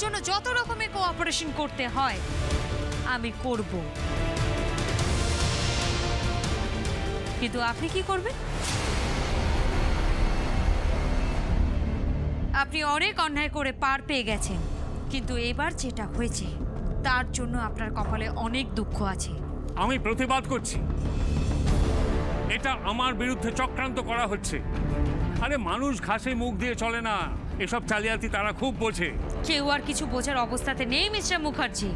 জন্য যত রকমের কোঅপারেশন করতে হয় আমি করব, কিন্তু আপনি কি করবেন? আপনি অনেক অন্যায় করে পার পেয়ে গেছেন, কিন্তু এবার যেটা হয়েছে তার জন্য আপনার কপালে অনেক দুঃখ আছে। আমি প্রতিবাদ করছি, এটা আমার বিরুদ্ধে চক্রান্ত করা হচ্ছে। আরে মানুষ ঘাসে মুখ দিয়ে চলে না, এসব চালিয়াতি তারা খুব বোঝে। কেউ আর কিছু বোঝার অবস্থাতে নেই মিস্টার মুখার্জি।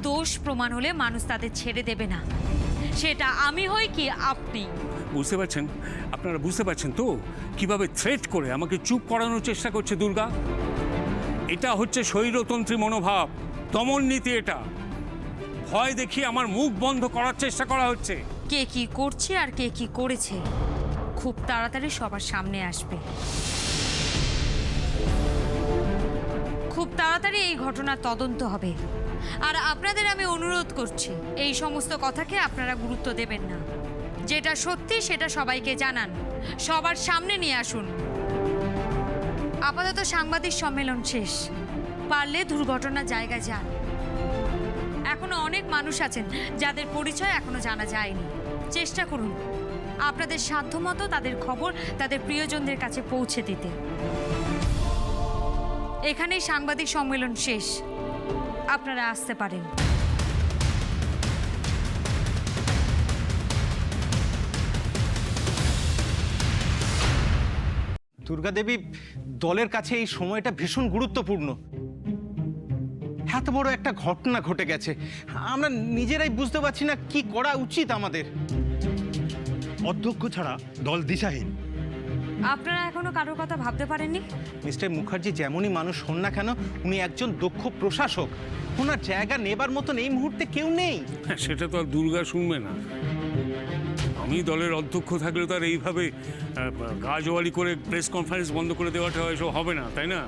দোষ প্রমাণ হলে মানুষ তাদের ছেড়ে দেবে না, সেটা আমি হই কি আপনি। বুঝতে পারছেন? আপনারা বুঝতে পারছেন তো কিভাবে থ্রেট করে আমাকে চুপ করানোর চেষ্টা করছে দুর্গা? এটা হচ্ছে স্বৈরতন্ত্রী মনোভাব, দমন নীতি। এটা ভয় দেখিয়ে আমার মুখ বন্ধ করার চেষ্টা করা হচ্ছে। কে কি করছে আর কে কি করেছে খুব তাড়াতাড়ি সবার সামনে আসবে। খুব তাড়াতাড়ি এই ঘটনার তদন্ত হবে। আর আপনাদের আমি অনুরোধ করছি, এই সমস্ত কথাকে আপনারা গুরুত্ব দেবেন না। যেটা সত্যি সেটা সবাইকে জানান, সবার সামনে নিয়ে আসুন। আপাতত সাংবাদিক সম্মেলন শেষ, পারলে দুর্ঘটনার জায়গায় যান। এখনো অনেক মানুষ আছেন যাদের পরিচয় এখনো জানা যায়নি। চেষ্টা করুন আপনাদের সাধ্যমতো তাদের খবর তাদের প্রিয়জনদের কাছে পৌঁছে দিতে। এখানেই সাংবাদিক সম্মেলন শেষ, আপনারা আসতে পারেন। দুর্গাদেবী, দলের কাছে এই সময়টা ভীষণ গুরুত্বপূর্ণ। এত বড় একটা ঘটনা ঘটে গেছে, আমরা নিজেরাই বুঝতে পারছি না কি করা উচিত আমাদের। অধ্যক্ষ ছাড়া দল দিশাহীন। আপনারা এখনো কারোর কথা ভাবতে পারেননি? মিস্টার মুখার্জি যেমনই মানুষ হন না কেন, উনি একজন দক্ষ প্রশাসক। ওনার জায়গা নেবার মতন এই মুহূর্তে কেউ নেই। সেটা তো আর দুর্গা শুনবে না। আমি দলের অধ্যক্ষ থাকলে তো আর এইভাবে গাজওয়ালি করে প্রেস কনফারেন্স বন্ধ করে দেওয়াটা এসব হবে না, তাই না?